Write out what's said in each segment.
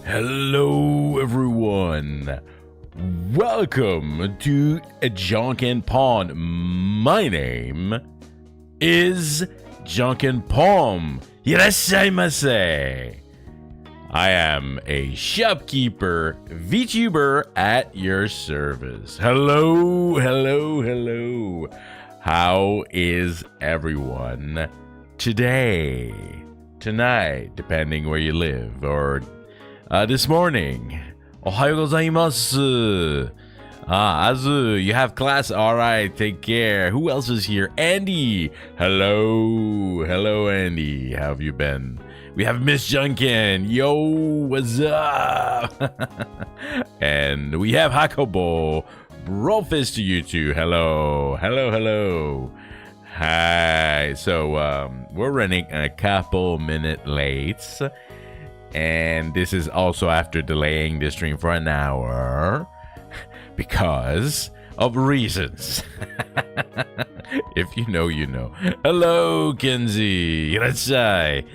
Hello, everyone. Welcome to Janken Pomme. My name is Janken Pomme. Irashaimase. I am a shopkeeper, VTuber at your service. Hello. How is everyone today, tonight, depending where you live, or this morning? Ohayo gozaimasu. Azu, you have class? Alright, take care. Who else is here? Andy. Hello, Andy. How have you been? We have Miss Janken. Yo, what's up? And we have Hakobo. Brofist to you two. Hello. Hi. So, we're running a couple minutes late. And this is also after delaying the stream for an hour. Because of reasons. If you know, you know. Hello, Kenzie. Irasai.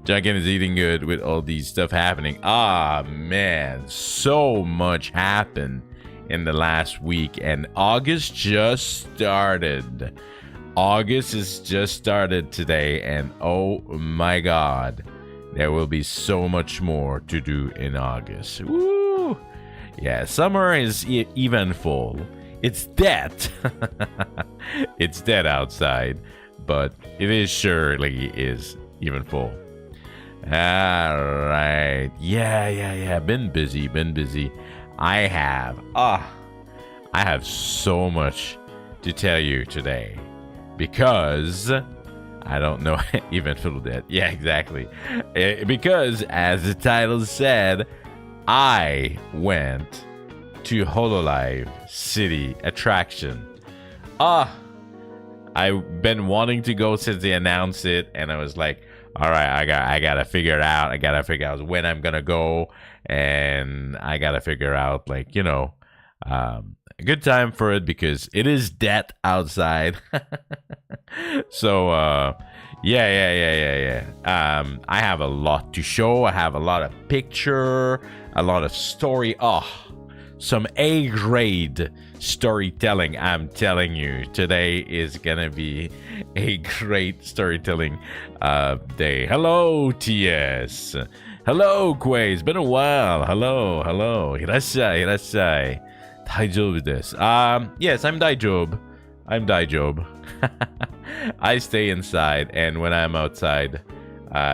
Janken is eating good with all these stuff happening. Man. So much happened in the last week. And August just started. August has just started today. And oh my God. There will be so much more to do in August. Woo! Yeah, summer is eventful. It's dead. It's dead outside, but it is surely is eventful. All right. Yeah. Been busy. I have so much to tell you today because I don't know. Eventful dead. Yeah, exactly. Because as the title said, I went to Hololive City attraction. I've been wanting to go since they announced it, and I was like, all right, I gotta figure it out. I gotta figure out when I'm gonna go, and I gotta figure out, like, you know, a good time for it because it is dead outside. So yeah. I have a lot to show. I have a lot of picture, a lot of story. Some A-grade storytelling. I'm telling you, today is gonna be a great storytelling day. Hello, TS. Hello, Quay. It's been a while. Hello. Irasai. Daijoubu desu. Yes, I'm Daijoubu. I stay inside, and when I'm outside,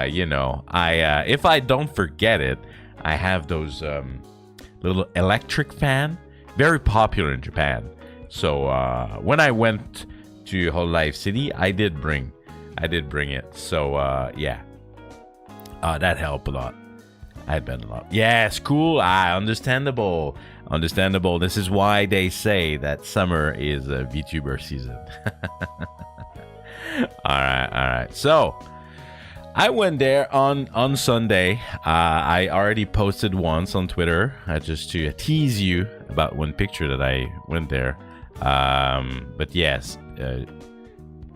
you know, if I don't forget it, I have those little electric fan, very popular in Japan. So when I went to Hololive City, I did bring it. So yeah, that helped a lot. I've been a lot. Yes, cool. Understandable. This is why they say that summer is a VTuber season. All right. So I went there on Sunday. I already posted once on Twitter just to tease you about one picture that I went there. But yes,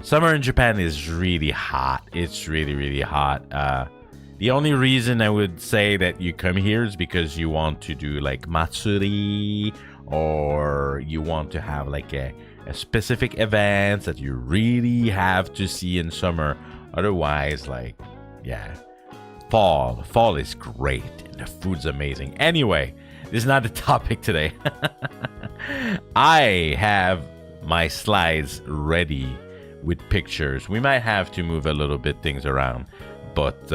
summer in Japan is really hot. It's really hot. The only reason I would say that you come here is because you want to do like matsuri, or you want to have like a specific event that you really have to see in summer. Otherwise, like, yeah, fall is great and the food's amazing. Anyway, this is not the topic today. I have my slides ready with pictures. We might have to move a little bit things around. But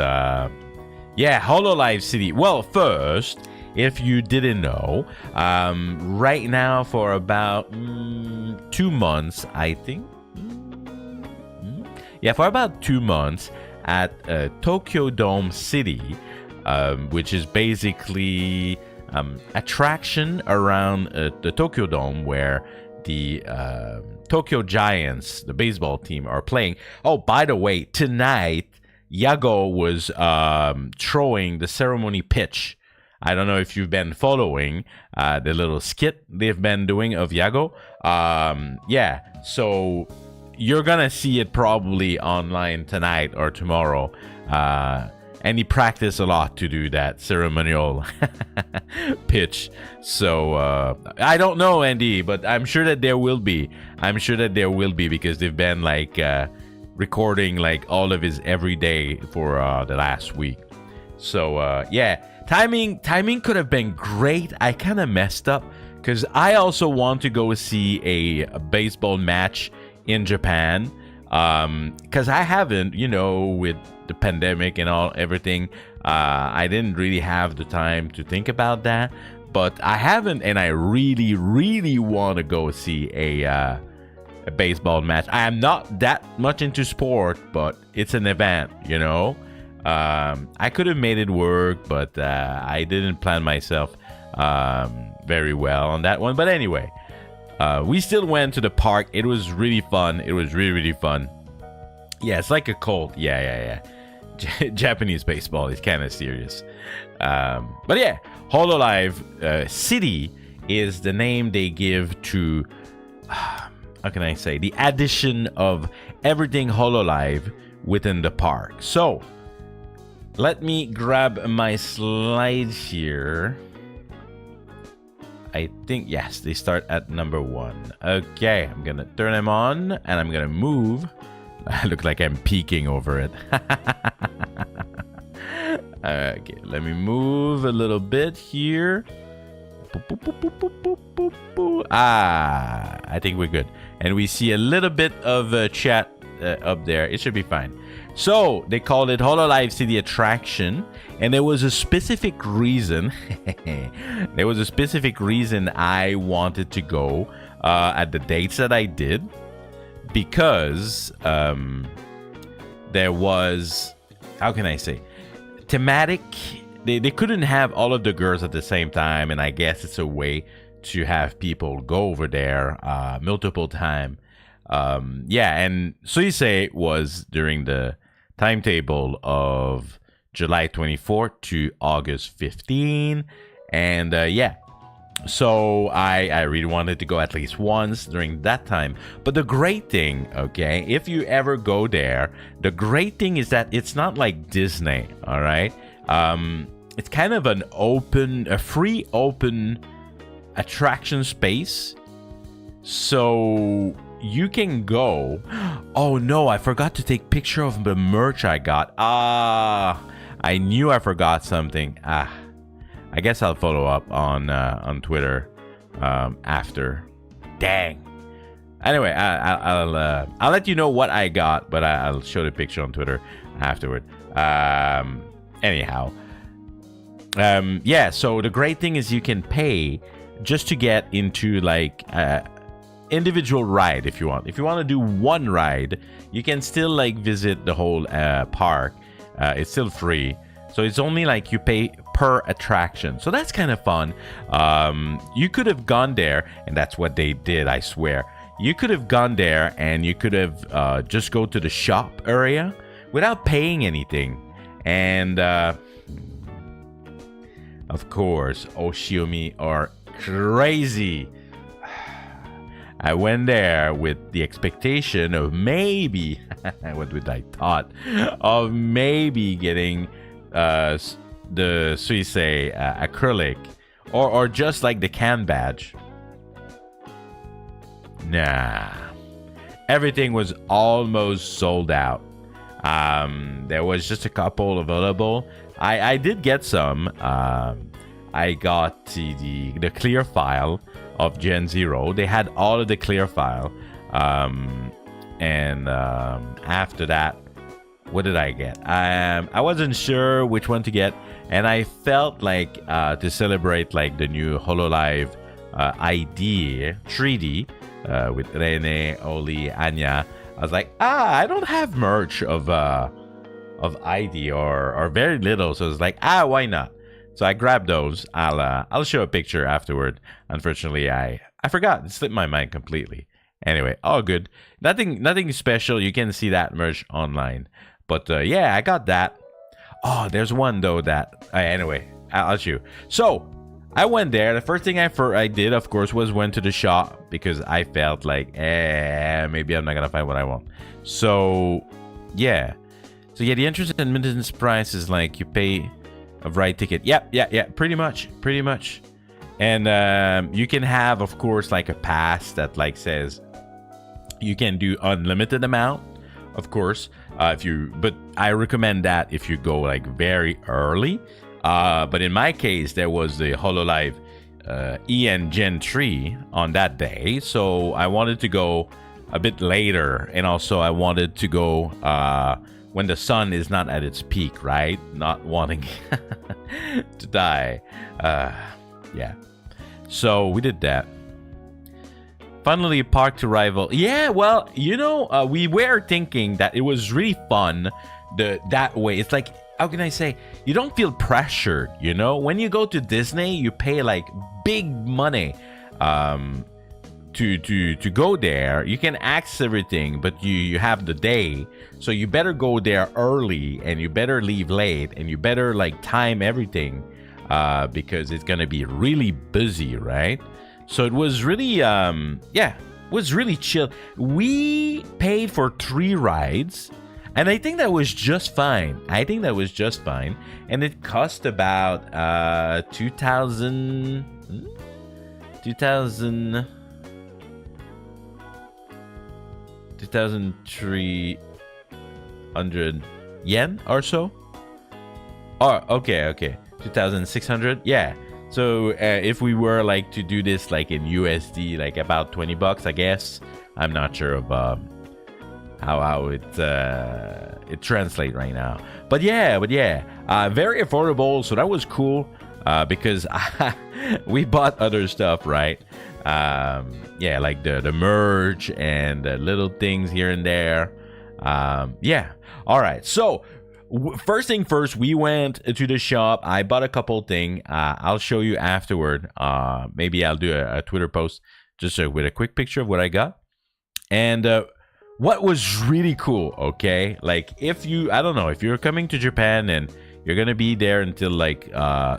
yeah, Hololive City. Well, first, if you didn't know, right now for about 2 months, I think. Yeah, for about 2 months at Tokyo Dome City, which is basically attraction around the Tokyo Dome where the Tokyo Giants, the baseball team, are playing. Oh, by the way, tonight, Yago was throwing the ceremony pitch. I don't know if you've been following the little skit they've been doing of Yago. Yeah, so you're gonna see it probably online tonight or tomorrow. and he practiced a lot to do that ceremonial pitch. So I don't know, Andy, but I'm sure that there will be. I'm sure that there will be, because they've been like recording like all of his every day for the last week. So yeah, timing could have been great. I kind of messed up because I also want to go see a baseball match in Japan, because I haven't, you know, with the pandemic and everything, I didn't really have the time to think about that. But I haven't, and I really, really want to go see a baseball match. I am not that much into sport, but it's an event, you know. I could have made it work, but I didn't plan myself very well on that one. But anyway, we still went to the park. It was really fun. It was really, really fun. Yeah, it's like a cult. Yeah. Japanese baseball is kind of serious. But yeah, Hololive City is the name they give to, how can I say, the addition of everything Hololive within the park. So let me grab my slides here. I think, yes, they start at number 1. Okay, I'm gonna turn them on and I'm gonna move. I look like I'm peeking over it. Okay, let me move a little bit here. I think we're good. And we see a little bit of chat up there. It should be fine. So they called it Hololive City Attraction, and there was a specific reason. There was a specific reason I wanted to go at the dates that I did, because there was, how can I say, thematic. They couldn't have all of the girls at the same time, and I guess it's a way to have people go over there multiple times. Yeah, and Suisei was during the timetable of July 24th to August 15, and yeah, so I really wanted to go at least once during that time. But the great thing, okay, if you ever go there, the great thing is that it's not like Disney, all right? It's kind of a free open attraction space, so you can go. Oh no, I forgot to take picture of the merch I got. I knew I forgot something. I guess I'll follow up on Twitter after. Dang. Anyway, I'll let you know what I got, but I'll show the picture on Twitter afterward. Anyhow, yeah. So the great thing is you can pay just to get into like individual ride if you want. If you want to do one ride, you can still like visit the whole park. It's still free. So it's only like you pay per attraction. So that's kind of fun. You could have gone there, and that's what they did, I swear. You could have gone there and you could have just go to the shop area without paying anything. And of course, Oshiomi are crazy. I went there with the expectation of maybe, what would I thought, of maybe getting the Suisei acrylic or just like the can badge. Nah, everything was almost sold out. There was just a couple available. I did get some. I got the clear file of Gen Zero. They had all of the clear file. And after that, what did I get? I wasn't sure which one to get, and I felt like to celebrate like the new Hololive ID 3D with Rene, Oli, Anya. I was like, I don't have merch of ID or very little, so it's like, why not? So I grabbed those. I'll show a picture afterward. Unfortunately, I forgot. It slipped my mind completely. Anyway, all good. Nothing special. You can see that merch online. But yeah, I got that. Oh, there's one though that. Anyway, I'll show you. So I went there. The first thing I did, of course, was went to the shop because I felt like, maybe I'm not gonna find what I want. So yeah, So yeah, the entrance and admittance price is like you pay a ride ticket. Yeah, pretty much. And you can have, of course, like a pass that like says you can do unlimited amount, of course. But I recommend that if you go like very early. But in my case, there was the Hololive EN Gen 3 on that day, so I wanted to go a bit later, and also I wanted to go when the sun is not at its peak, right? Not wanting to die. Yeah. So we did that. Finally parked to rival. Yeah, well, you know, we were thinking that it was really fun that way. It's like, how can I say? You don't feel pressured, you know? When you go to Disney, you pay like big money to go there. You can access everything, but you have the day. So you better go there early, and you better leave late, and you better like time everything because it's going to be really busy, right? So it was really, it was really chill. We paid for 3 rides, and I think that was just fine. And it cost about 2,300 yen or so. Oh, okay. 2,600. Yeah. So if we were like to do this like in USD, like about $20, I guess. I'm not sure of how it translates right now. But yeah, very affordable. So that was cool because we bought other stuff, right? Like the merch and the little things here and there. All right. So first thing first, we went to the shop. I bought a couple things. I'll show you afterward. Maybe I'll do a Twitter post just with a quick picture of what I got. And what was really cool, okay? Like if you're coming to Japan and you're gonna be there until like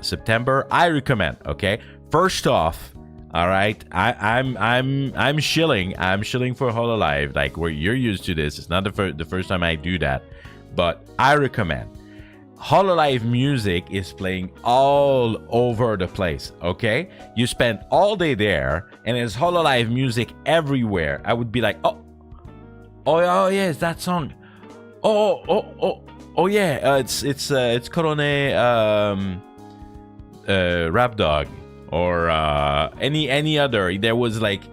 September, I recommend, okay? First off, all right, I'm shilling for Hololive, like where you're used to this. It's not the first time I do that. But I recommend. Hololive music is playing all over the place, okay? You spend all day there, and there's Hololive music everywhere. I would be like, oh yeah, it's that song. Oh yeah, it's Korone Rap Dog or any other. There was like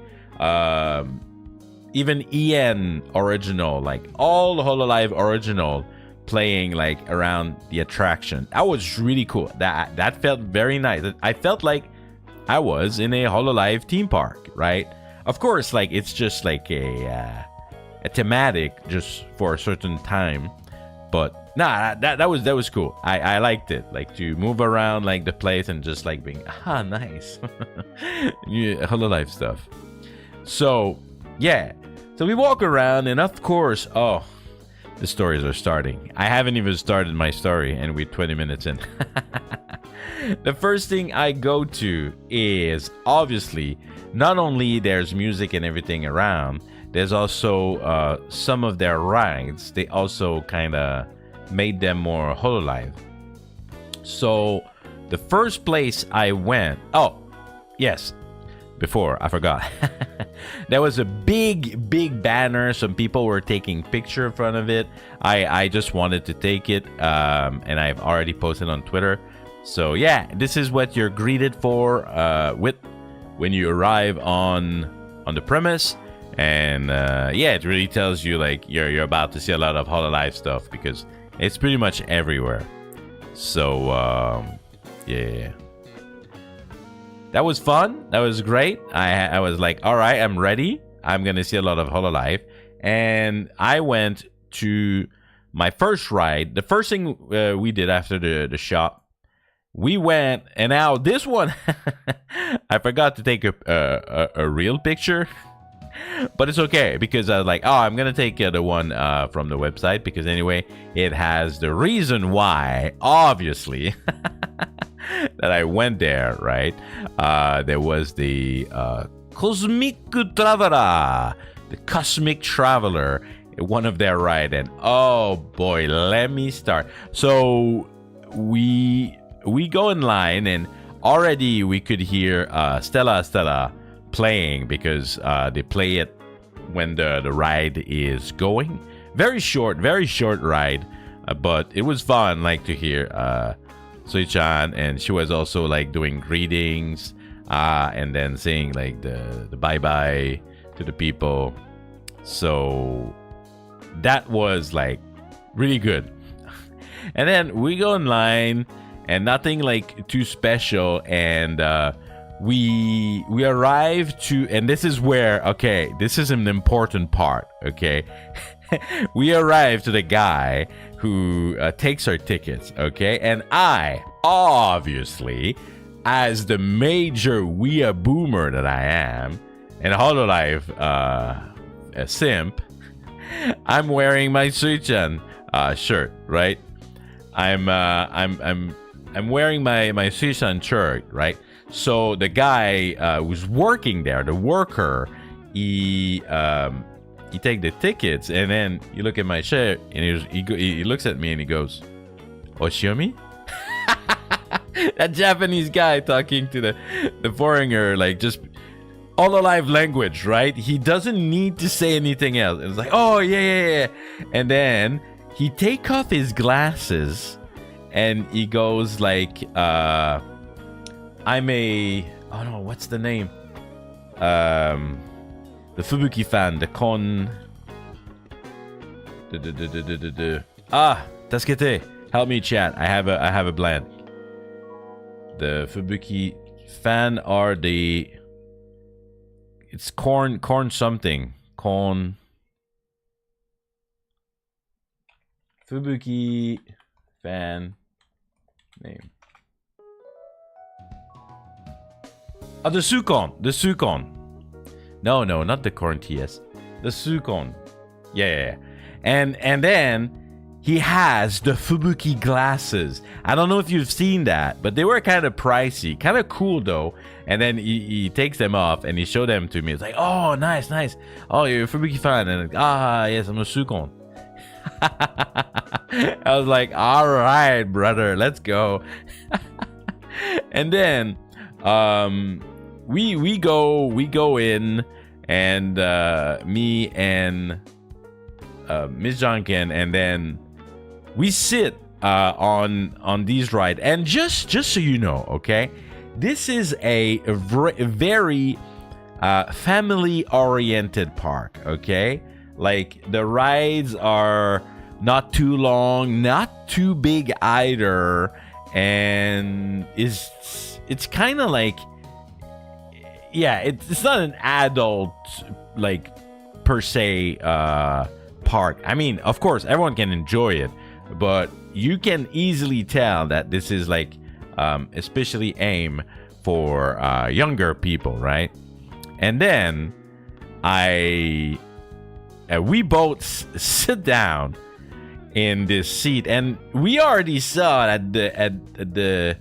even EN original, like all Hololive original playing like around the attraction. That was really cool. That felt very nice. I felt like I was in a Hololive theme park, right? Of course, like it's just like a thematic just for a certain time, but that was cool. I liked it, like to move around like the place and just like being nice. Hololive stuff. So yeah, so we walk around, and of course, the stories are starting. I haven't even started my story, and we're 20 minutes in. The first thing I go to is obviously not only there's music and everything around, there's also some of their rides. They also kind of made them more Hololive. So the first place I went, yes, before I forgot. There was a big banner. Some people were taking picture in front of it. I just wanted to take it, and I've already posted on Twitter. So yeah, this is what you're greeted for with when you arrive on the premise. And it really tells you like you're about to see a lot of Hololive stuff because it's pretty much everywhere. So yeah. That was fun. That was great. I was like, all right, I'm ready. I'm going to see a lot of Hololive. And I went to my first ride. The first thing we did after the shop, we went, and now this one, I forgot to take a real picture. But it's okay because I was like, I'm going to take the one from the website because anyway, it has the reason why, obviously. That I went there, right? There was the Cosmic Traveler, one of their ride, and oh boy, let me start. So we go in line, and already we could hear Stella playing, because they play it when the ride is going. Very short ride, but it was fun, like, to hear Sui-chan, and she was also like doing greetings and then saying like the bye-bye to the people. So that was like really good. And then we go in line, and nothing like too special, and we arrive to, and this is where, okay, this is an important part, okay. We arrive to the guy who takes our tickets, okay, and I obviously, as the major wea boomer that I am, and Hololive a simp, I'm wearing my Sui-chan shirt, right? I'm wearing my Sui-chan shirt, right? So the guy who's working there, the worker, he take the tickets, and then you look at my shirt, and he looks at me and he goes, "Oshiomi?" That Japanese guy talking to the foreigner, like, just Hololive language, right? He doesn't need to say anything else. It's like, oh yeah. And then he take off his glasses, and he goes like, I'm a, oh no, what's the name? The Fubuki fan, the Kon. Tasukete, help me, chat. I have a blank. The Fubuki fan are the. It's corn something. Corn. Fubuki fan name. Oh, the Sukon. No, not the corn TS. The Sukon. Yeah. And then he has the Fubuki glasses. I don't know if you've seen that, but they were kind of pricey. Kind of cool though. And then he takes them off and he showed them to me. It's like, oh, nice. Oh, you're a Fubuki fan. And yes, I'm a Sukon. I was like, all right, brother, let's go. And then we go in, and me and Miss Janken, and then we sit on these rides. And just so you know, okay, this is a very family oriented park, okay? Like, the rides are not too long, not too big either, and it's kind of like, yeah, it's not an adult, like, per se park. I mean, of course, everyone can enjoy it, but you can easily tell that this is like especially aimed for younger people, right? And then we both sit down in this seat, and we already saw at the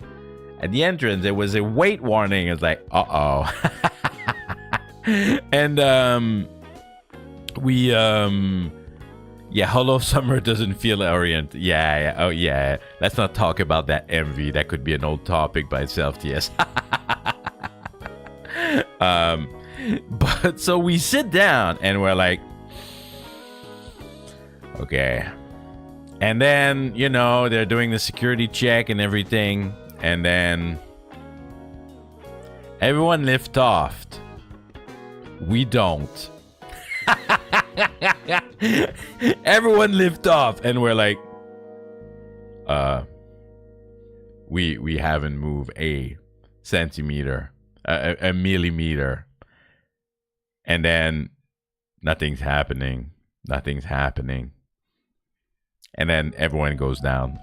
entrance there was a wait warning. It's like, uh-oh. And Hollow Summer doesn't feel oriented. Yeah. Oh yeah, let's not talk about that MV. That could be an old topic by itself. Yes. But so we sit down and we're like, okay. And then, you know, they're doing the security check and everything, and then everyone lift off. We don't. Everyone lift off, and we're like, we haven't moved a centimeter, a millimeter, and then nothing's happening, and then everyone goes down.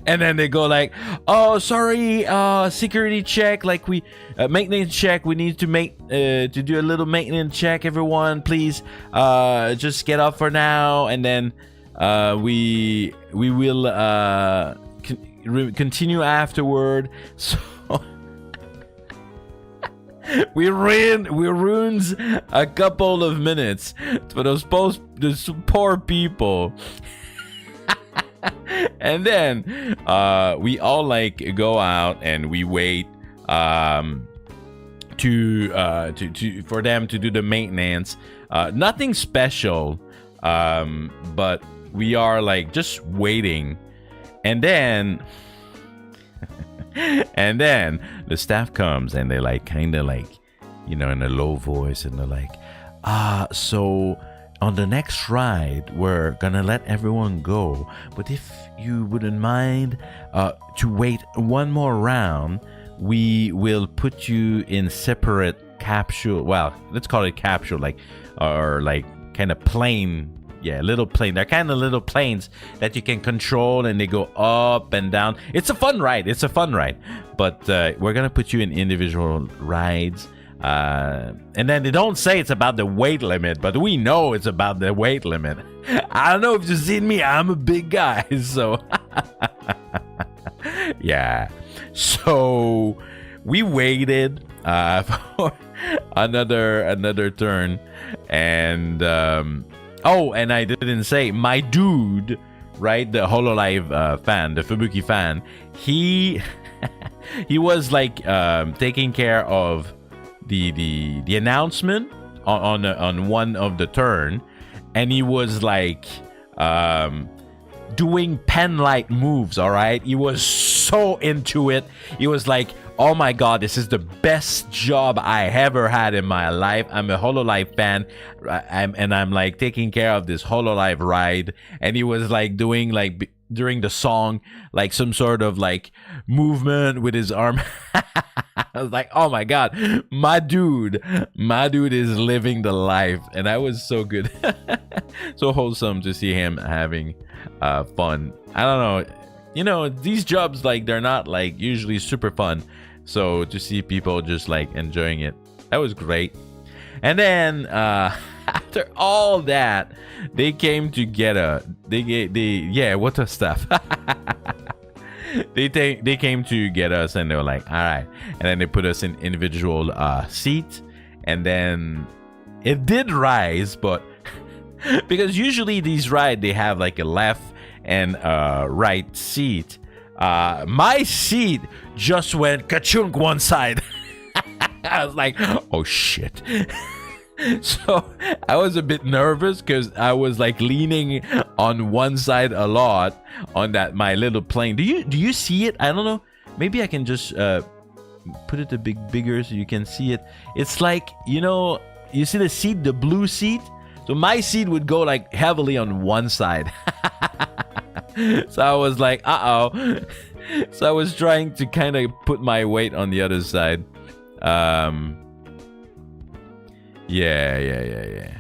And then they go like, oh, sorry, security check, like we maintenance check, we need to make to do a little maintenance check, everyone, please just get up for now, and then we will continue afterward. So we ruins a couple of minutes for those poor people. And then we all like go out and we wait to for them to do the maintenance. Nothing special, but we are like just waiting. And then the staff comes and they like kind of like, you know, in a low voice, and they're like, so on the next ride we're gonna let everyone go, but if you wouldn't mind to wait one more round, we will put you in separate capsule. Well, let's call it capsule, like, or like kind of plane. Yeah, little plane. They're kind of little planes that you can control, and they go up and down. It's a fun ride. But we're gonna put you in individual rides. And then they don't say it's about the weight limit, but we know it's about the weight limit. I don't know if you've seen me. I'm a big guy, so yeah. So we waited for another turn, and oh, and I didn't say, my dude, right, the Hololive fan, the Fubuki fan, he he was like taking care of the announcement on one of the turn, and he was like doing pen light moves. All right, he was so into it. He was like, oh my god, this is the best job I ever had in my life. I'm a Hololive fan, and I'm like taking care of this Hololive ride. And he was like doing like during the song like some sort of like movement with his arm. I was like, oh my god, my dude is living the life. And that was so good. So wholesome to see him having fun. I don't know, you know, these jobs, like, they're not like usually super fun, so to see people just like enjoying it, that was great. And then after all that, they came to get what the stuff. They came to get us, and they were like, all right, and then they put us in individual seats, and then it did rise, but because usually these rides, they have like a left and right seat. My seat just went ka-chunk one side. I was like, oh shit. So I was a bit nervous because I was like leaning on one side a lot on that my little plane. Do you see it? I don't know. Maybe I can just put it a bit bigger so you can see it. It's like, you know, you see the seat, the blue seat? So my seat would go like heavily on one side. So I was like, uh-oh. So I was trying to kind of put my weight on the other side. Yeah.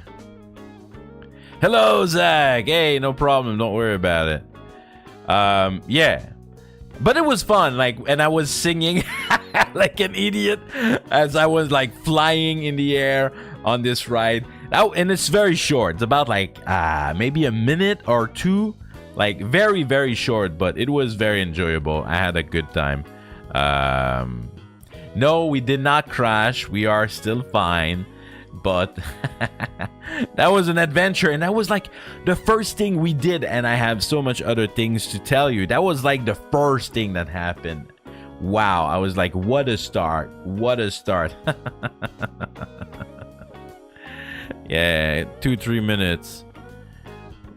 Hello, Zach. Hey, no problem. Don't worry about it. Yeah. But it was fun. Like, and I was singing like an idiot as I was like flying in the air on this ride. And it's very short. It's about like maybe a minute or two. Like very, very short, but it was very enjoyable. I had a good time. No, we did not crash. We are still fine. But that was an adventure, and that was like the first thing we did, and I have so much other things to tell you. That was like the first thing that happened. Wow, I was like, what a start. What a start. Yeah, 2-3 minutes.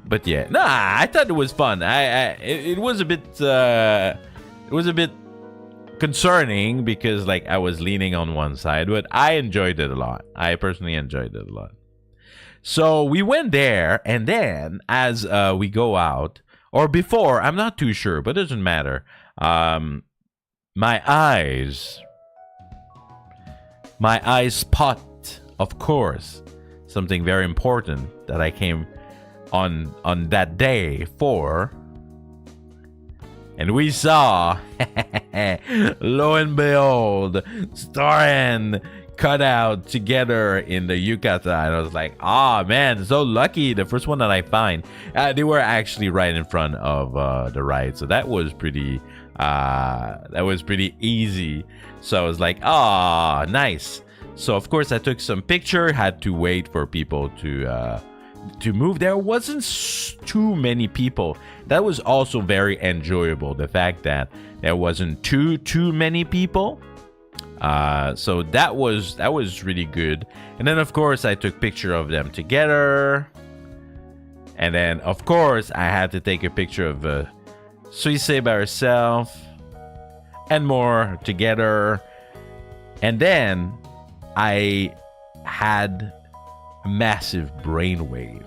But yeah, nah, I thought it was fun. It was a bit concerning because like I was leaning on one side, but I enjoyed it a lot. I personally enjoyed it a lot. So we went there, and then as we go out, or before, I'm not too sure, but it doesn't matter. My eyes spot, of course, something very important that I came on that day for. And we saw, lo and behold, Star and Cutout together in the yukata. And I was like, oh man, so lucky. The first one that I find. They were actually right in front of the ride. So that was pretty easy. So I was like, oh, nice. So of course I took some picture, had to wait for people to move. There wasn't too many people. That was also very enjoyable, the fact that there wasn't too many people. So that was really good. And then of course I took picture of them together. And then of course I had to take a picture of Suisse by herself and more together. And then I had a massive brainwave.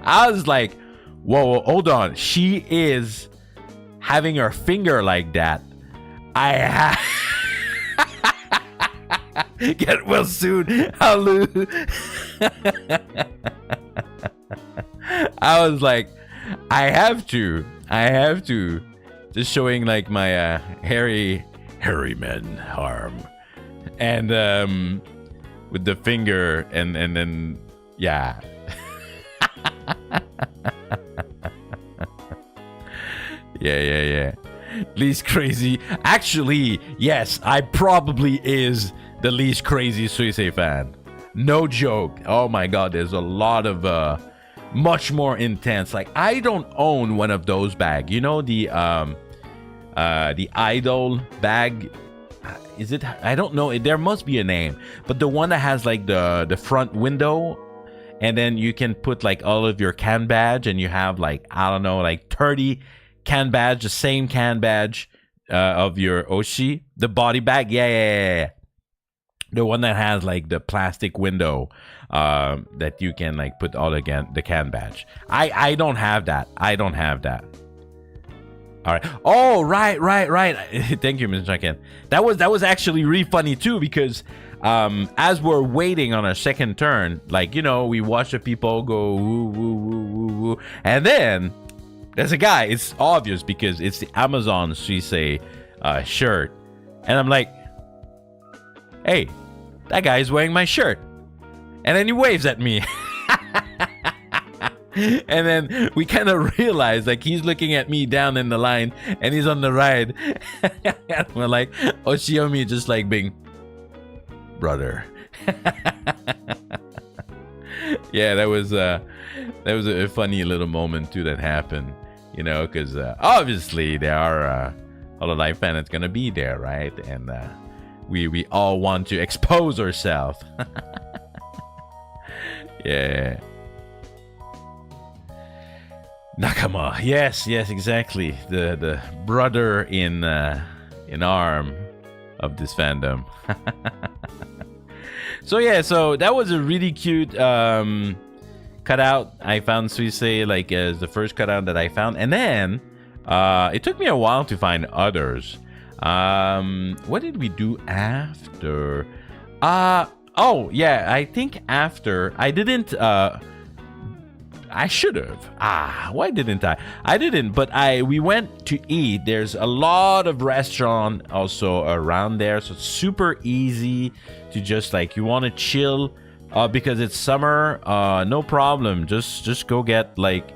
I was like, whoa, hold on. She is having her finger like that. I have... Get well soon. Hello. I was like, I have to. Just showing like my hairy man arm. And with the finger and then yeah. Yeah. Least crazy. Actually, yes, I probably is the least crazy Suisse fan. No joke. Oh my god, there's a lot of much more intense. Like, I don't own one of those bags. You know, the Idol bag. Is it? I don't know. There must be a name. But the one that has like the front window, and then you can put like all of your can badge, and you have like, I don't know, like 30 can badge, the same can badge of your Oshi, the body bag. Yeah. The one that has like the plastic window that you can like put all the can badge. I don't have that. All right. Oh, right. Thank you, Mr. Janken. That was actually really funny too, because as we're waiting on our second turn, like, you know, we watch the people go woo woo woo woo woo, and then there's a guy. It's obvious because it's the Amazon Suisse shirt, and I'm like, hey, that guy is wearing my shirt. And then he waves at me. And then we kind of realize, like, he's looking at me down in the line and he's on the ride. And we're like, Oshiomi just like being, brother. Yeah, that was a funny little moment too that happened, you know, because obviously there are Hololive fans that's gonna be there, right? And we all want to expose ourselves. Yeah. Nakama. Yes, exactly. The brother in arm of this fandom. So that was a really cute cutout. I found Suisse like as the first cutout that I found, and then it took me a while to find others. What did we do after? Oh yeah, I think after I didn't. I should have. Why didn't I? I didn't, but we went to eat. There's a lot of restaurant also around there, so it's super easy to just like, you want to chill because it's summer. No problem. Just go get like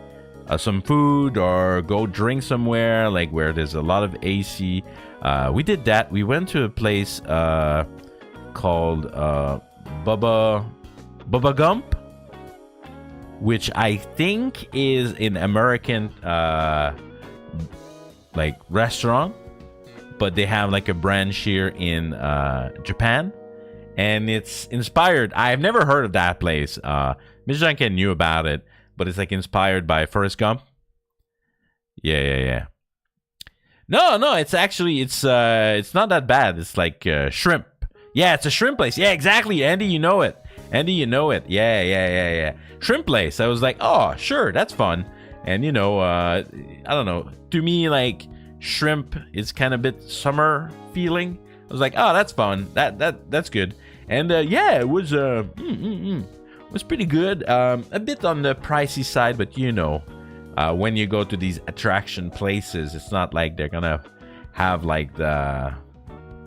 some food or go drink somewhere like where there's a lot of AC. We did that. We went to a place called Bubba Gump, which I think is an American like restaurant, but they have like a branch here in Japan, and it's inspired. I've never heard of that place. Mr. Janken knew about it, but it's like inspired by Ferris Gump. Yeah. No, it's actually it's not that bad. It's like shrimp. Yeah, it's a shrimp place. Yeah, exactly. Andy, you know it. Yeah. Shrimp place. I was like, oh, sure, that's fun. And, you know, I don't know. To me, like, shrimp is kind of a bit summer feeling. I was like, oh, that's fun. That's good. And, yeah, it was pretty good. A bit on the pricey side, but, you know, when you go to these attraction places, it's not like they're gonna have, like,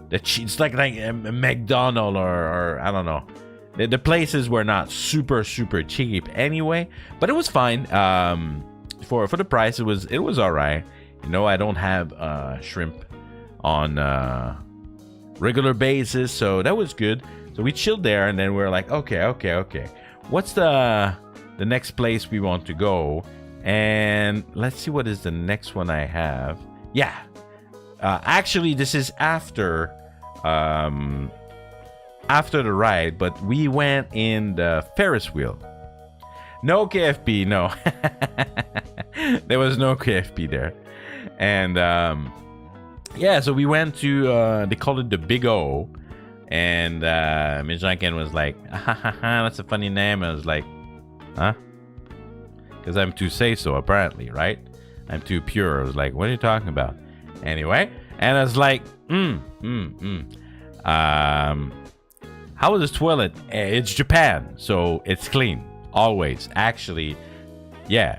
it's like a McDonald's or I don't know. The places were not super cheap anyway, but it was fine. For the price, it was all right. You know, I don't have shrimp on regular basis, so that was good. So we chilled there, and then we're like, okay. What's the next place we want to go? And let's see what is the next one I have. Yeah. Actually, this is after the ride, but we went in the Ferris wheel. No KFP, no. There was no KFP there. And yeah, so we went to, they called it the Big O. And Miss Janken was like, that's a funny name. I was like, huh? Because I'm too say-so, apparently, right? I'm too pure. I was like, what are you talking about? Anyway, and I was like, how is this toilet? It's Japan, so it's clean. Always. Actually, yeah.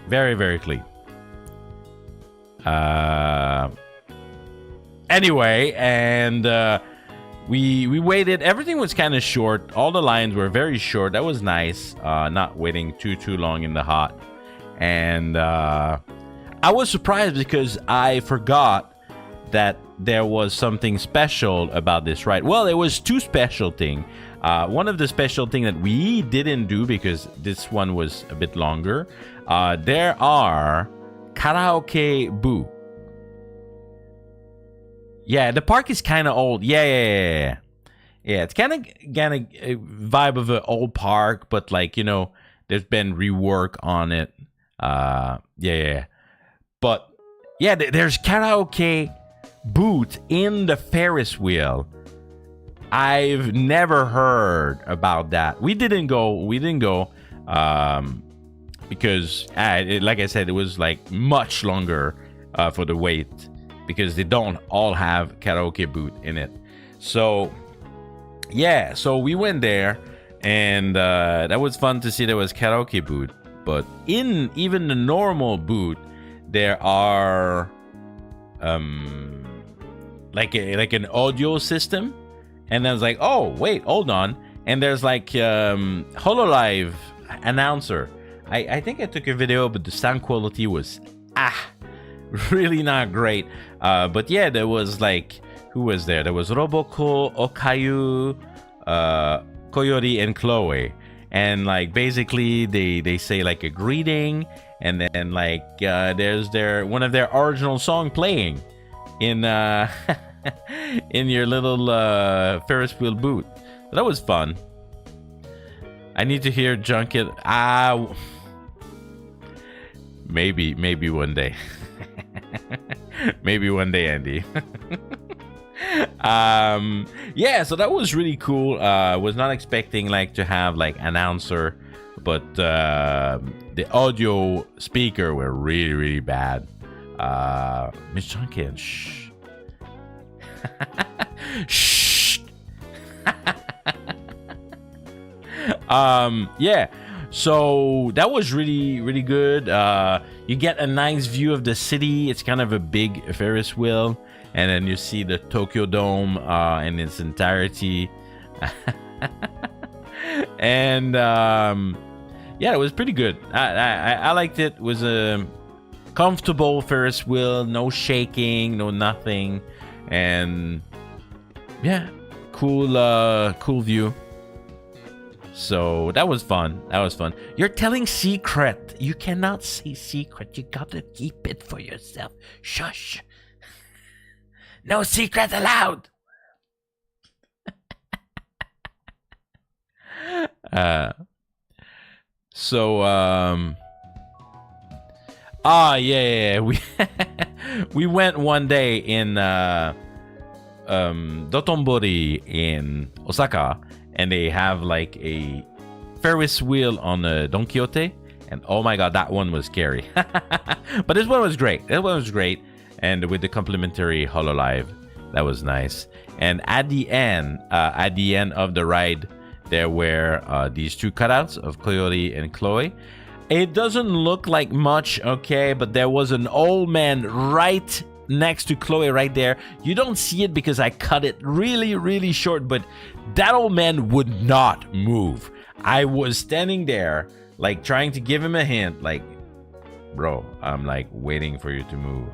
Very, very clean. Anyway, and we waited. Everything was kind of short. All the lines were very short. That was nice. Not waiting too long in the hot. And I was surprised because I forgot that there was something special about this ride. Well, it was two special things. One of the special things that we didn't do because this one was a bit longer. There are karaoke booth. Yeah, the park is kind of old. Yeah. It's kind of a vibe of an old park, but like, you know, there's been rework on it. Yeah. But yeah, there's karaoke booth in the Ferris wheel. I've never heard about that. We didn't go because like I said, it was like much longer for the wait because they don't all have karaoke booth in it. So yeah, so we went there, and that was fun to see there was karaoke booth. But in even the normal booth, there are like an audio system. And I was like, oh, wait, hold on. And there's like Hololive announcer. I think I took a video, but the sound quality was really not great. But yeah, there was like, who was there? There was Roboko, Okayu, Koyori, and Chloe. And like basically they say like a greeting, and then like there's one of their original song playing in in your little Ferris wheel booth. So that was fun. I need to hear Junket. Maybe one day. Maybe one day, Andy. Yeah, so that was really cool. Was not expecting like to have like announcer, but the audio speaker were really bad. Miss Janken, shh. Shh. Yeah, so that was really good. You get a nice view of the city. It's kind of a big Ferris wheel, and then you see the Tokyo Dome in its entirety. And yeah, it was pretty good. I liked it. It was a comfortable Ferris wheel, no shaking, no nothing. And yeah, cool view. So that was fun. You're telling secret. You cannot say secret. You gotta keep it for yourself. Shush. No secret allowed. Yeah. We went one day in Dotonbori in Osaka, and they have like a Ferris wheel on Don Quixote, and oh my god, that one was scary. But this one was great. And with the complimentary Hololive, that was nice. And at the end of the ride, there were these two cutouts of Coyote and Chloe. It doesn't look like much, okay, but there was an old man right next to Chloe right there. You don't see it because I cut it really short, but that old man would not move. I was standing there, like trying to give him a hint, like, bro, I'm like waiting for you to move.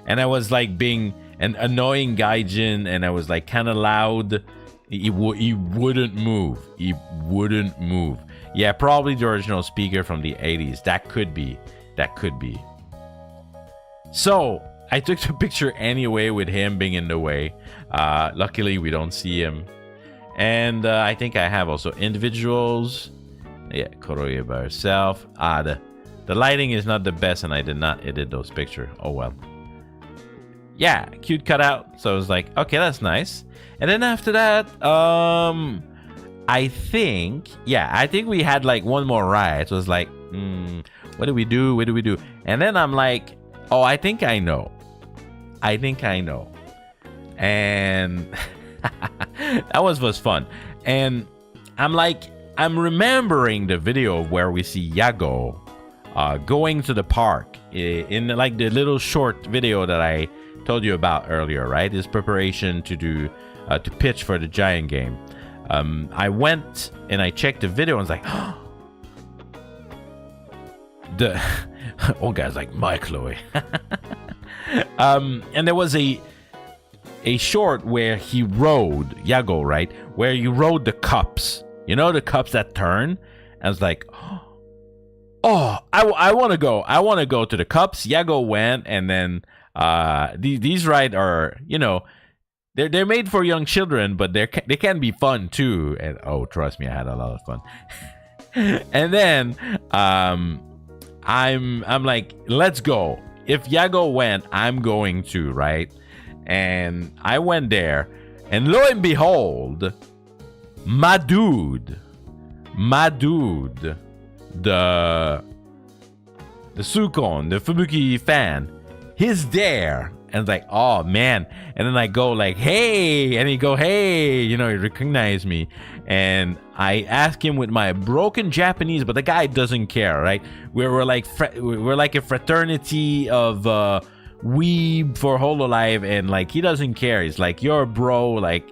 And I was like being an annoying gaijin, and I was like kind of loud. He wouldn't move. He wouldn't move. Yeah, probably the original speaker from the 80s. That could be. That could be. So I took the picture anyway with him being in the way. Luckily, we don't see him. And I think I have also individuals. Yeah, Koroye by herself. The lighting is not the best, and I did not edit those pictures. Oh well. Yeah, cute cutout. So I was like, okay, that's nice. And then after that, I think we had like one more ride. So it was like, what do we do? What do we do? And then I'm like, oh, I think I know. And that was fun. And I'm remembering the video where we see Yago going to the park in like the little short video that I told you about earlier, right? His preparation to do to pitch for the Giant game. I went and I checked the video and was like, the old guy's like, my Chloe. And there was a short where he rode Yago, right? Where you rode the cups. You know, the cups that turn. I was like, oh, I want to go. I want to go to the cups. Yago went, and then these rides are, you know, they're made for young children, but they can be fun too. And oh, trust me, I had a lot of fun. And then I'm like, let's go. If Yago went, I'm going to, right? And I went there, and lo and behold, my dude, the Sukon, the Fubuki fan, he's there. And it's like, oh man. And then I go like, hey, and he go, hey, you know, he recognized me. And I ask him with my broken Japanese, but the guy doesn't care, right? We're like a fraternity of weeb for Hololive, and like he doesn't care. He's like, you're a bro, like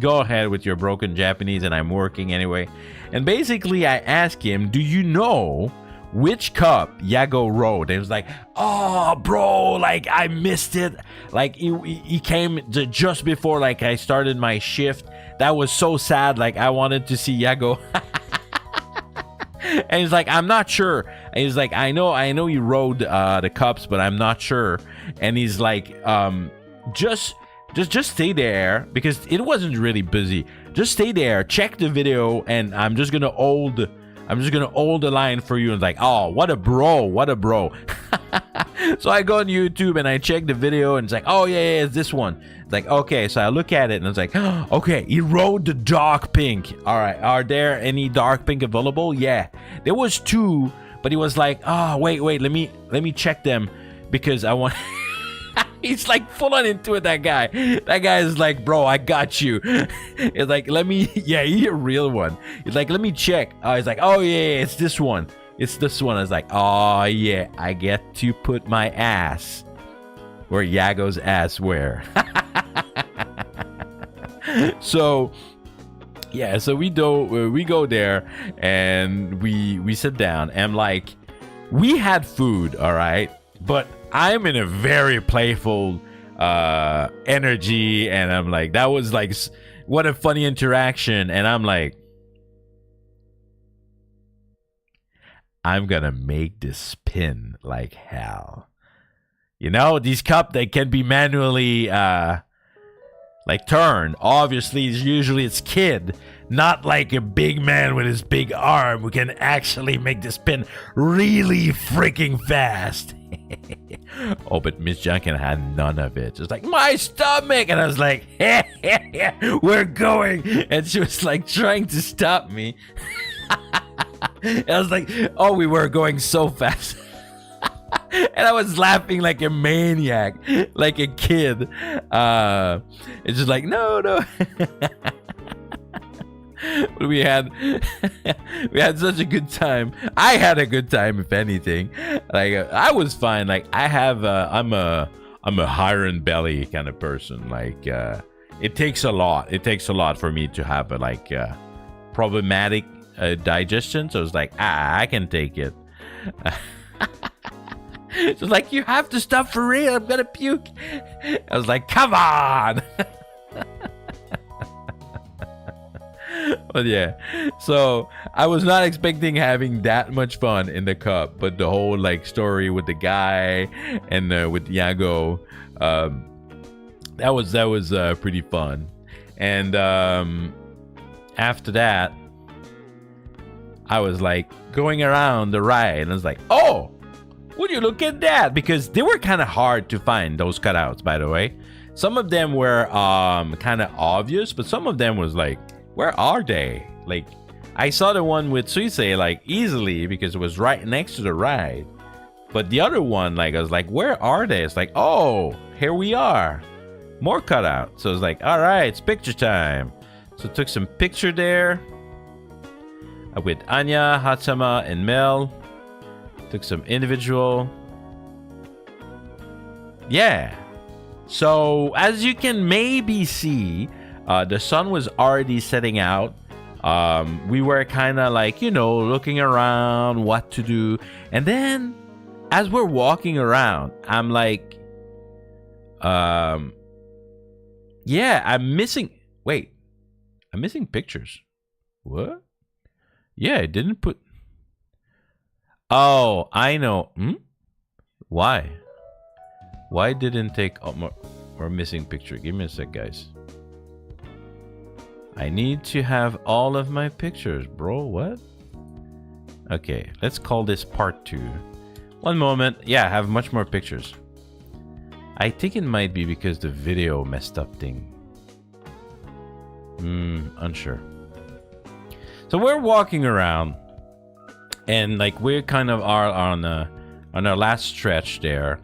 go ahead with your broken Japanese, and I'm working anyway. And basically I ask him, do you know which cup Yago rode? And he was like, oh bro, like I missed it. Like he came just before like I started my shift. That was so sad. Like I wanted to see Yago. And he's like, I'm not sure. And he's like, I know you rode the cups, but I'm not sure. And he's like, just stay there, because it wasn't really busy. Just stay there, check the video, and I'm just gonna hold the line for you. And like, oh, what a bro. So I go on YouTube and I check the video, and it's like, oh yeah, it's this one. It's like, okay, so I look at it and it's like, oh, okay, he rode the dark pink. All right, are there any dark pink available? Yeah, there was 2, but he was like, oh wait, let me check them, because I want. He's like full on into it, that guy. That guy is like, bro, I got you. It's like, yeah, he's a real one. He's like, let me check. He's like, oh yeah, it's this one. It's this one. I was like, oh yeah, I get to put my ass where Yago's ass where. So yeah, so we go there and we sit down, and like, we had food, all right, but I'm in a very playful energy, and I'm like, that was like, what a funny interaction. And I'm like, I'm gonna make this spin like hell. You know, these cups, they can be manually like turn. Obviously, usually it's kid, not like a big man with his big arm who can actually make the spin really freaking fast. Oh, but Miss Janken had none of it. Just like, my stomach. And I was like, yeah, we're going. And she was like trying to stop me. And I was like, oh, we were going so fast. And I was laughing like a maniac, like a kid. It's just like, no. we had such a good time. I had a good time, if anything. Like I was fine. Like I have I'm a iron belly kind of person. Like it takes a lot for me to have a problematic digestion. So it's like, I can take it. She was like, you have to stop for real. I'm gonna puke. I was like, come on. But yeah, so I was not expecting having that much fun in the cup, but the whole like story with the guy and with Yago, that was pretty fun. And after that, I was like going around the ride, and I was like, oh, would you look at that? Because they were kind of hard to find, those cutouts, by the way. Some of them were kind of obvious, but some of them was like, where are they? Like, I saw the one with Suisei like easily because it was right next to the ride. But the other one, like, I was like, where are they? It's like, oh, here we are. More cutout. So it's like, all right, it's picture time. So took some picture there with Anya, Hatsama, and Mel. Took some individual. Yeah. So as you can maybe see, the sun was already setting out. We were kind of like, you know, looking around what to do. And then as we're walking around, I'm like, yeah, I'm missing pictures. What? Yeah, I didn't put. Oh, I know. Why? Why didn't take more missing picture? Give me a sec, guys. I need to have all of my pictures, bro. What? Okay, let's call this part 2. One moment. Yeah, I have much more pictures. I think it might be because the video messed up thing. Unsure. So we're walking around, and like we kind of are on our last stretch there.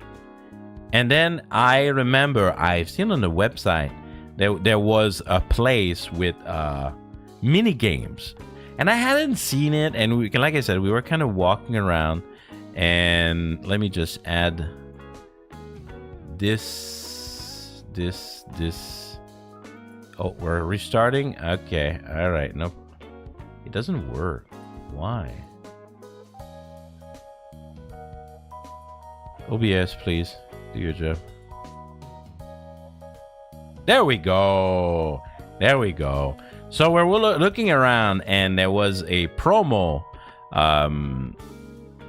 And then I remember I've seen on the website there was a place with mini games, and I hadn't seen it. And we, like I said, we were kind of walking around, and let me just add this. Oh, we're restarting. Okay, all right. Nope, it doesn't work. Why? OBS, please do your job. There we go. There we go. So we're looking around, and there was a promo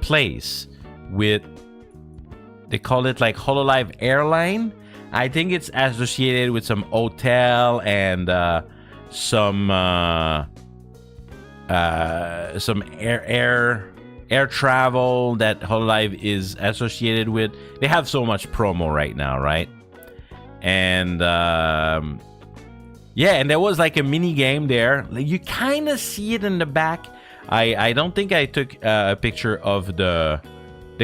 place with, they call it like Hololive Airline. I think it's associated with some hotel and some air travel that Hololive is associated with. They have so much promo right now, right? And yeah, and there was like a mini game there. Like, you kind of see it in the back. I don't think I took a picture of the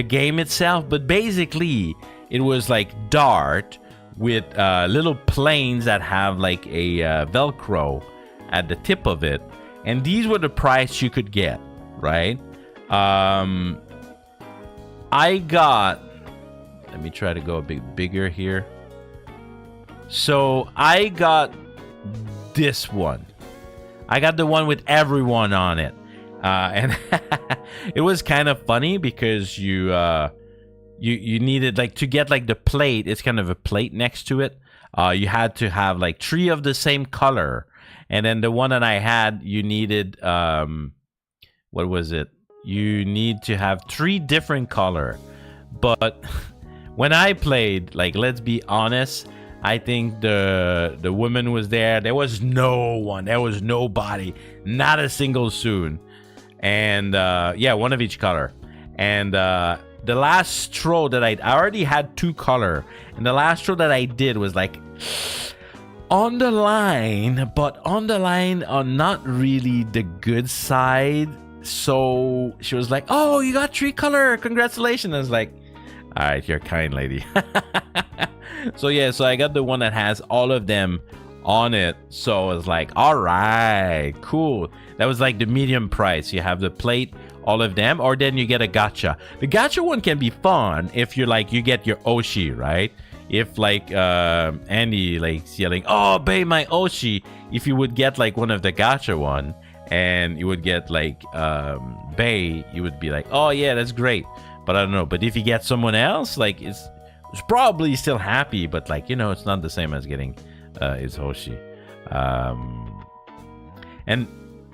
game itself, but basically it was like dart with little planes that have like a Velcro at the tip of it, and these were the price you could get, right? I got, let me try to go a bit bigger here. So I got this one. I got the one with everyone on it. And it was kind of funny because you needed like to get like the plate. It's kind of a plate next to it. You had to have like 3 of the same color. And then the one that I had, you needed, what was it? You need to have 3 different color. But when I played, like, let's be honest, I think the woman was there. There was no one. There was nobody. Not a single soon. And yeah, one of each color. And the last throw that I already had 2 color, and the last throw that I did was like on the line, but on the line on not really the good side. So she was like, "Oh, you got 3 color, congratulations." I was like, "All right, you're kind, lady." So yeah, so I got the one that has all of them on it. So I was like, all right, cool. That was like the medium price. You have the plate, all of them, or then you get a gacha. The gacha one can be fun if you're like, you get your Oshi, right? If like Andy like yelling, "Oh, babe, my Oshi," if you would get like one of the gacha one and you would get like Bay, you would be like, "Oh yeah, that's great." But I don't know. But if you get someone else, like it's probably still happy, but like, you know, it's not the same as getting his Hoshi. And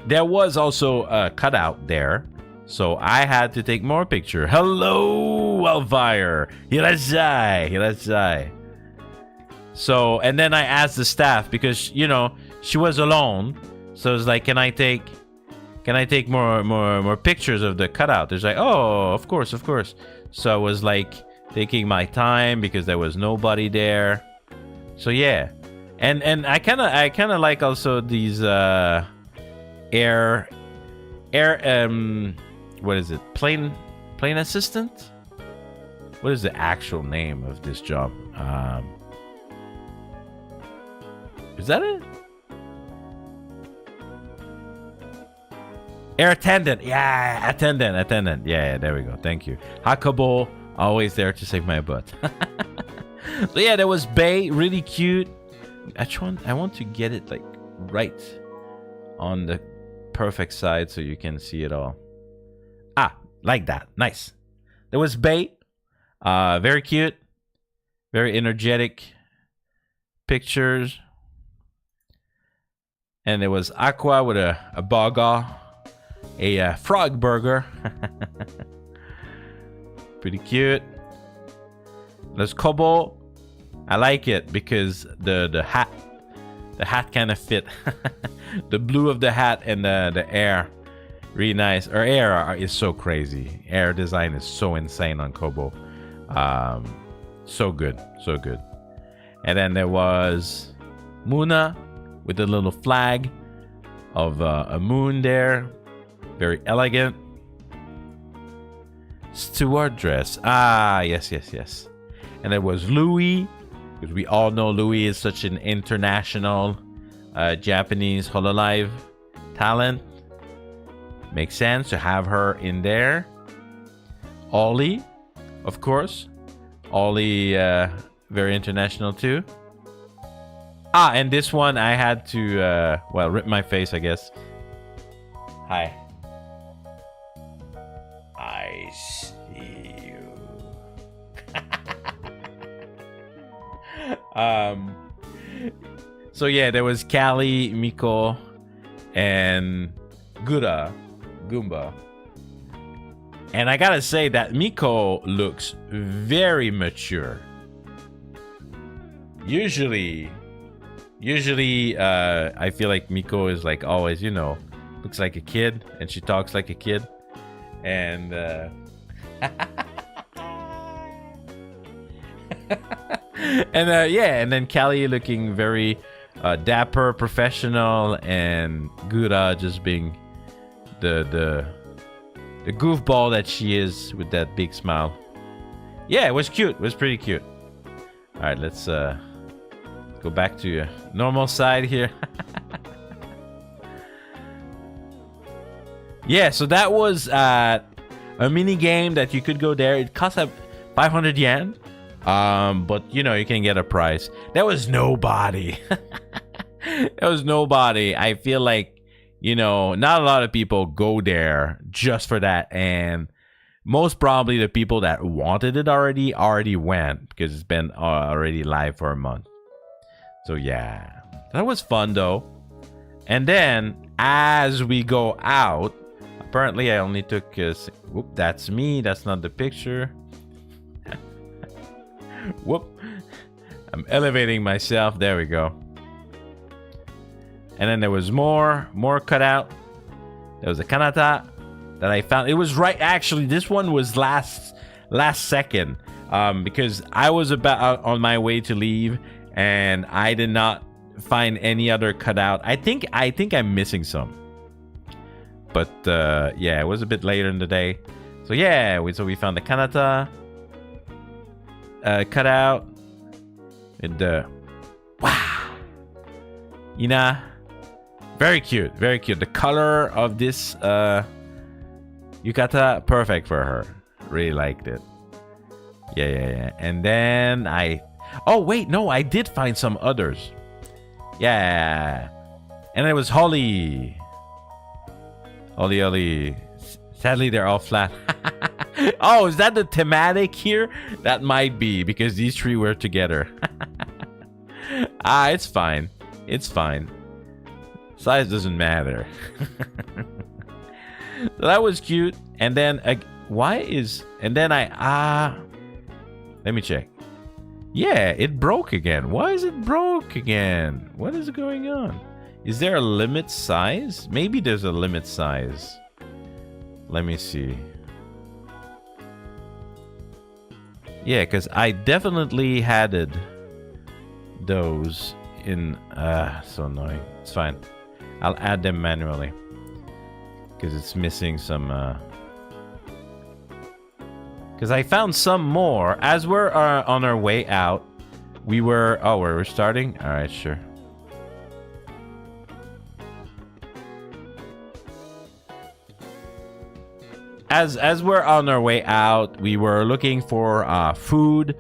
there was also a cutout there, so I had to take more picture. Hello, Elvire. Hirashai. So, and then I asked the staff because, you know, she was alone. So it's like, can I take more pictures of the cutout? There's like, oh, of course. So I was like taking my time because there was nobody there. So yeah, and I kind of like also these air what is it? Plane assistant? What is the actual name of this job? Is that it? Air attendant. Yeah, attendant. Yeah, there we go. Thank you. Hakobo, always there to save my butt. So yeah, there was Bay, really cute. I want to get it like right on the perfect side so you can see it all. Like that. Nice. There was Bay. Very cute. Very energetic pictures. And there was Aqua with a burger. A frog burger. Pretty cute. There's Kobo. I like it because the hat kind of fit. The blue of the hat and the air, really nice. Her air is so crazy. Air design is so insane on Kobo. So good. And then there was Muna with a little flag of a moon there. Very elegant. Stewardess. Yes. And there was Louis, because we all know Louis is such an international Japanese Hololive talent. Makes sense to have her in there. Ollie, of course. Ollie, very international too. And this one I had to, rip my face, I guess. Hi. I see you. So yeah, there was Callie, Miko, and Goomba. And I gotta say that Miko looks very mature. Usually, I feel like Miko is like always, you know, looks like a kid, and she talks like a kid. And and then Callie looking very dapper, professional, and Gura just being the goofball that she is with that big smile. Yeah, it was cute. It was pretty cute. All right, let's go back to your normal side here. Yeah, so that was a mini game that you could go there. It cost 500 yen. But you know, you can get a prize. There was nobody. I feel like, you know, not a lot of people go there just for that, and most probably the people that wanted it already went because it's been already live for a month. So yeah, that was fun though. And then as we go out, apparently I only took whoop, that's me, that's not the picture. Whoop, I'm elevating myself. There we go. And then there was more cutout. There was a kanata that I found. It was right, actually this one was last second, because I was about on my way to leave and I did not find any other cutout. I think I'm missing some, but yeah, it was a bit later in the day. So yeah, we found the kanata cutout and wow, Ina. Very cute, very cute. The color of this yukata, perfect for her. Really liked it. Yeah. And then oh wait, no, I did find some others. Yeah. And it was Holly. Sadly, they're all flat. Oh, is that the thematic here? That might be because these three were together. It's fine. It's fine. Size doesn't matter. So that was cute. And then why is and then let me check. Yeah, it broke again. Why is it broke again? What is going on? Is there a limit size? Maybe there's a limit size. Let me see. Yeah, because I definitely added those in. So annoying. It's fine. I'll add them manually because it's missing some. Because I found some more as we're on our way out. We were. Oh, we're starting. All right, sure. As we're on our way out, we were looking for food.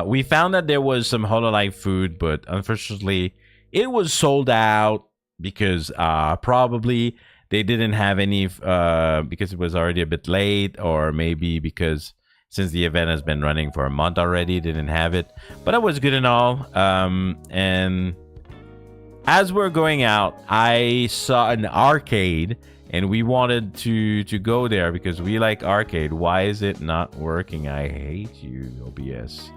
We found that there was some Hololive food, but unfortunately, it was sold out because probably they didn't have any because it was already a bit late, or maybe because since the event has been running for a month already, they didn't have it. But it was good and all. And as we're going out, I saw an arcade. And we wanted to go there because we like arcade. Why is it not working? I hate you, OBS.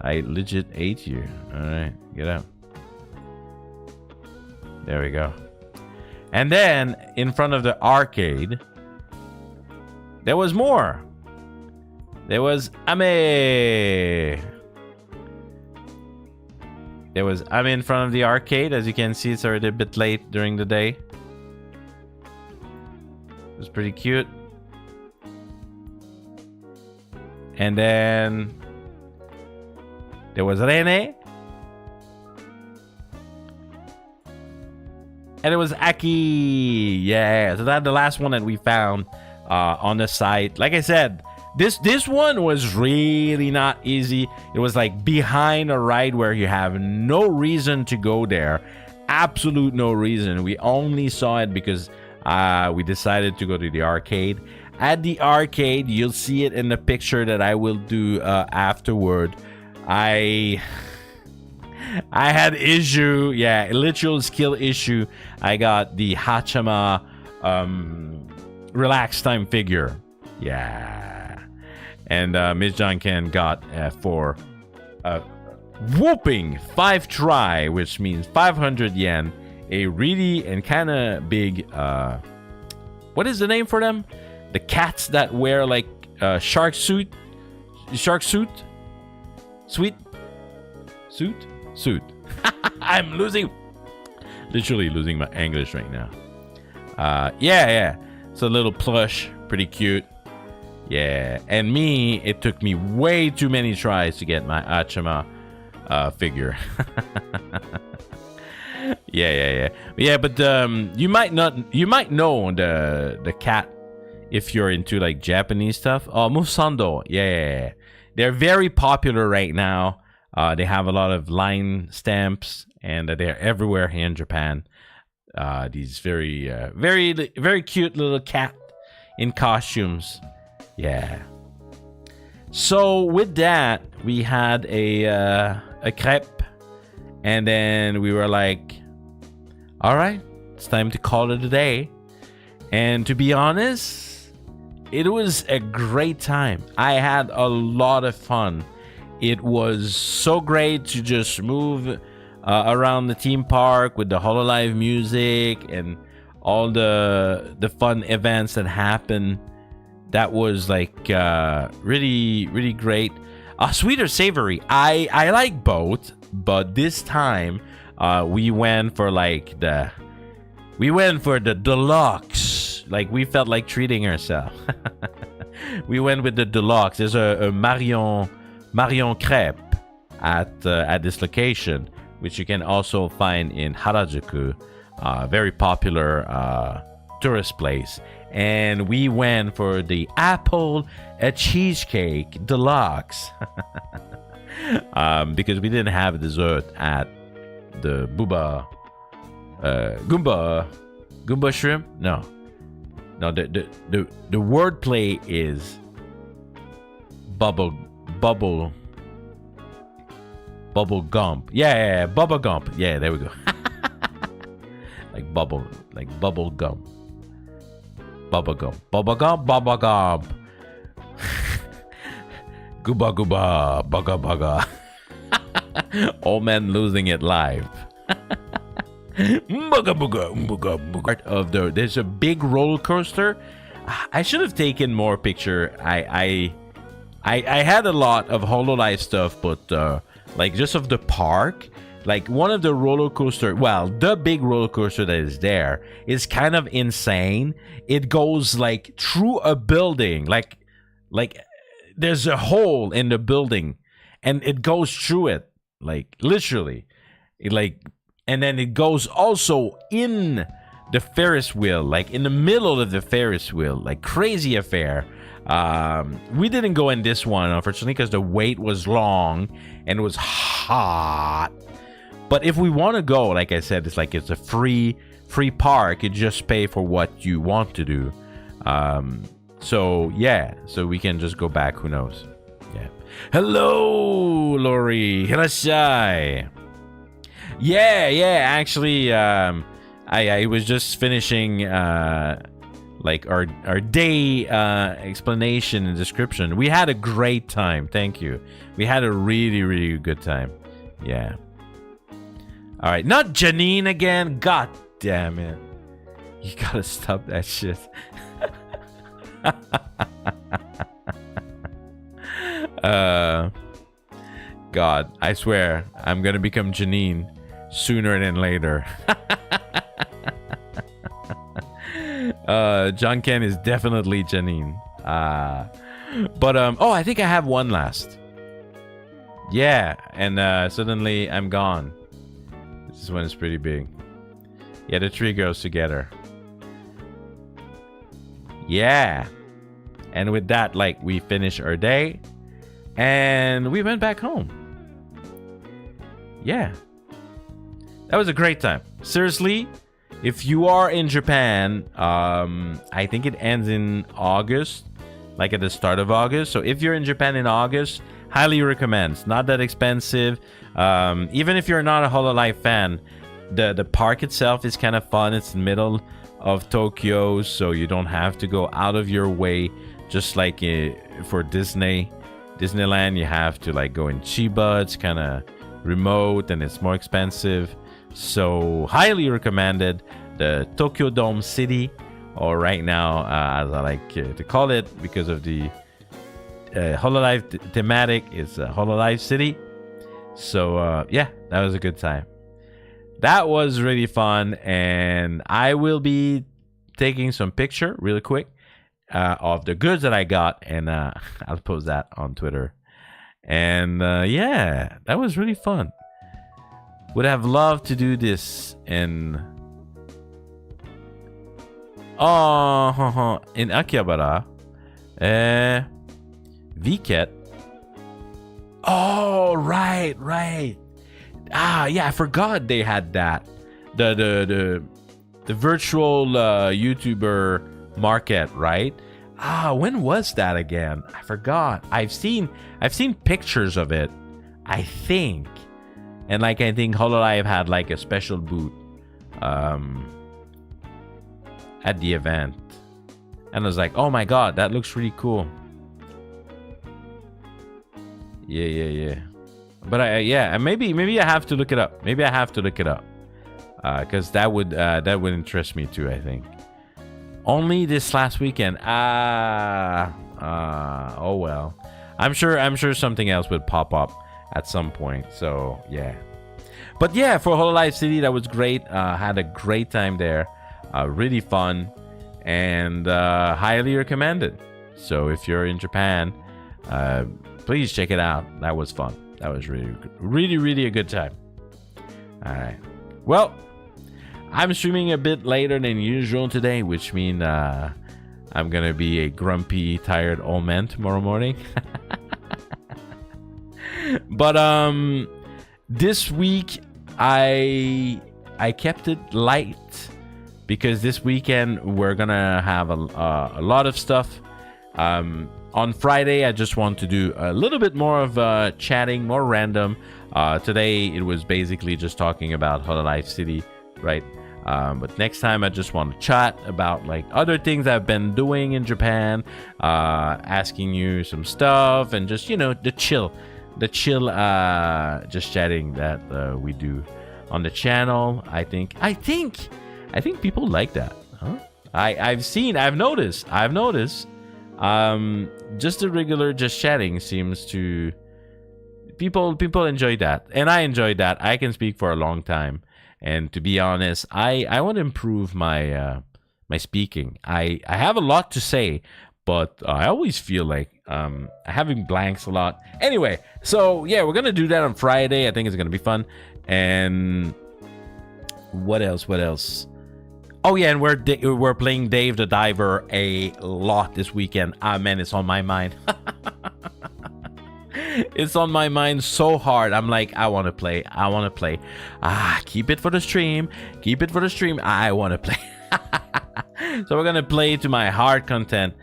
I legit hate you. All right, get out. There we go. And then in front of the arcade, there was more. There was Ame. There was Ame in front of the arcade. As you can see, it's already a bit late during the day. It was pretty cute. And then there was Rene. And it was Aki. Yeah, so that's the last one that we found on the site. Like I said, this one was really not easy. It was like behind a ride where you have no reason to go there. Absolute no reason. We only saw it because we decided to go to the arcade. At the arcade, you'll see it in the picture that I will do afterward. I had issue, yeah, literal skill issue. I got the Hachama relax time figure, yeah, and Miss Janken got for whooping 5 try, which means 500 yen. A really and kind of big, what is the name for them? The cats that wear like shark suit? Suit. I'm literally losing my English right now. Yeah. It's a little plush, pretty cute. Yeah, and me, it took me way too many tries to get my Achama figure. Yeah, but you might know the cat if you're into like Japanese stuff. Oh, Musando, yeah. They're very popular right now. They have a lot of line stamps, and they're everywhere here in Japan. These very cute little cat in costumes. Yeah. So with that, we had a crepe. And then we were like, all right, it's time to call it a day. And to be honest, it was a great time. I had a lot of fun. It was so great to just move around the theme park with the Hololive music and all the fun events that happened. That was like really, really great. Sweet or savory? I like both. But this time, we went for the deluxe. Like we felt like treating ourselves. We went with the deluxe. There's a Marion crepe at this location, which you can also find in Harajuku, very popular tourist place. And we went for the apple cheesecake deluxe. Because we didn't have dessert at the Goomba shrimp. No. The wordplay is bubble gump. Yeah, bubble gump. Yeah, there we go. like bubble gum. Bubble gum. Gooba gooba, bugga bugga. Old man losing it live. Bugga bugga, bugga bugga. Part of there's a big roller coaster. I should have taken more picture. I had a lot of Hololive stuff, but like just of the park, like one of the roller coaster, well, the big roller coaster that is there is kind of insane. It goes like through a building, like there's a hole in the building, and it goes through it, like literally, and then it goes also in the Ferris wheel, like in the middle of the Ferris wheel, like crazy affair. We didn't go in this one, unfortunately, because the wait was long and it was hot. But if we want to go, like I said, it's a free park. You just pay for what you want to do. So yeah, so we can just go back. Who knows? Yeah. Hello, Lori. Hirashai. Yeah. Actually, I was just finishing like our day explanation and description. We had a great time. Thank you. We had a really good time. Yeah. All right, not Janine again. God damn it! You gotta stop that shit. God, I swear I'm gonna become Janine sooner than later. Janken is definitely Janine. But oh, I think I have one last. Yeah, and suddenly I'm gone. This one is pretty big. Yeah, the three girls together. Yeah. And with that, like, we finished our day and we went back home. Yeah. That was a great time. Seriously, if you are in Japan, I think it ends in August, like at the start of August. So if you're in Japan in August, highly recommend. It's not that expensive. Even if you're not a Hololive fan, the park itself is kind of fun. It's in the middle of Tokyo, so you don't have to go out of your way. Just like for Disneyland, you have to like go in Chiba. It's kind of remote and it's more expensive. So highly recommended. The Tokyo Dome City, or right now, as I like to call it, because of the Hololive thematic, is Hololive City. So yeah, that was a good time. That was really fun, and I will be taking some picture really quick of the goods that I got, and I'll post that on Twitter. And yeah, that was really fun. Would have loved to do this in in Akihabara. Viket. Oh, right. Yeah, I forgot they had that. The virtual YouTuber market, right? When was that again? I forgot. I've seen pictures of it, I think. And like, I think Hololive had like a special booth at the event. And I was like, oh my god, that looks really cool. Yeah. But yeah, maybe I have to look it up. Because that would interest me too, I think. Only this last weekend. Oh well. I'm sure something else would pop up at some point. So yeah. But yeah, for Hololive City, that was great. Had a great time there. Really fun, and highly recommended. So if you're in Japan, please check it out. That was fun. That was really a good time. All right. Well, I'm streaming a bit later than usual today, which means I'm gonna be a grumpy, tired old man tomorrow morning. But this week I kept it light because this weekend we're gonna have a lot of stuff. On On Friday, I just want to do a little bit more of chatting, more random. Today, it was basically just talking about Hololive City, right? But next time, I just want to chat about like other things I've been doing in Japan, asking you some stuff, and just, you know, the chill, just chatting that we do on the channel. I think people like that. Huh? I've noticed. Just the regular just chatting seems to people enjoy that, and I enjoyed that. I can speak for a long time, and to be honest, I want to improve my my speaking. I have a lot to say, but I always feel like having blanks a lot. Anyway, so yeah, we're gonna do that on Friday. I think it's gonna be fun. And what else? Oh yeah, and we're playing Dave the Diver a lot this weekend. Ah man, it's on my mind. It's on my mind so hard. I'm like, I want to play. Keep it for the stream. I want to play. So we're gonna play to my heart content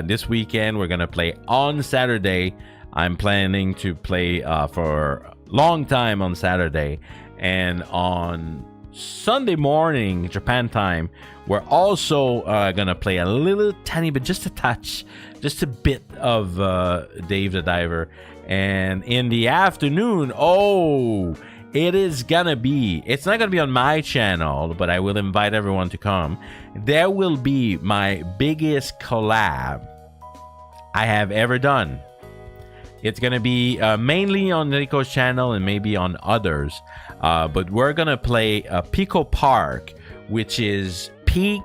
this weekend. We're gonna play on Saturday. I'm planning to play for a long time on Saturday, and on Sunday morning Japan time we're also gonna play a little tiny bit, just a touch, just a bit of Dave the Diver. And in the afternoon, it's not gonna be on my channel, but I will invite everyone to come. There will be my biggest collab I have ever done. It's gonna be mainly on Nico's channel and maybe on others, but we're gonna play Pico Park, which is peak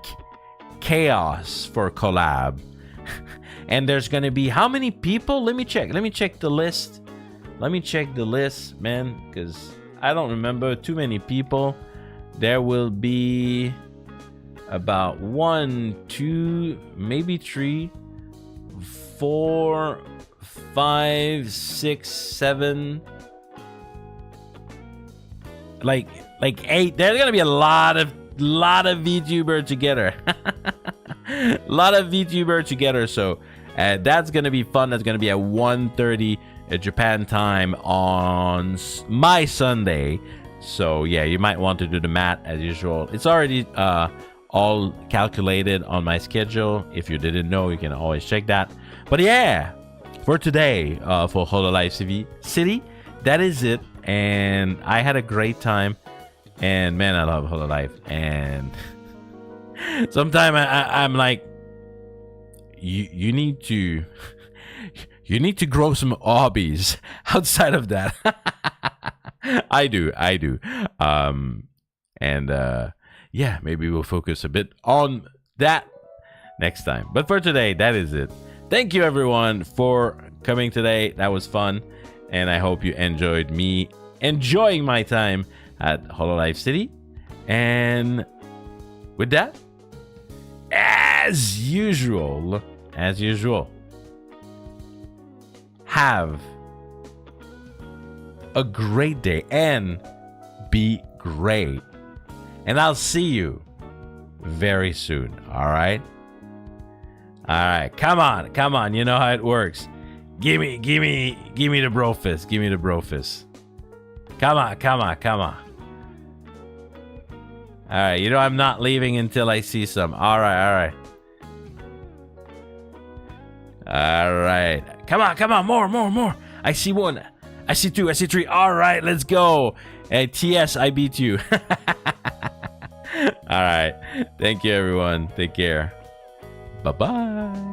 chaos for collab. And there's gonna be how many people? Let me check the list. Man, because I don't remember too many people. There will be about 1, 2, maybe 3, 4, 5, 6, 7, like 8. There's gonna be a lot of VTuber together. So that's gonna be fun. That's gonna be at 1:30 Japan time on my Sunday. So yeah, you might want to do the math as usual. It's already all calculated on my schedule. If you didn't know, you can always check that. But yeah, for today, for Hololive City, that is it. And I had a great time. And man, I love Hololive. And sometimes I'm like, you need to grow some hobbies outside of that. I do. Yeah, maybe we'll focus a bit on that next time. But for today, that is it. Thank you everyone for coming today. That was fun, and I hope you enjoyed me enjoying my time at Hololive City. And with that, as usual, have a great day and be great. And I'll see you very soon. All right. Come on. You know how it works. Give me the bro fist. Come on. All right. You know I'm not leaving until I see some. All right. Come on. More. I see 1. I see 2. I see 3. All right. Let's go. Hey, TS, I beat you. All right. Thank you, everyone. Take care. Bye-bye.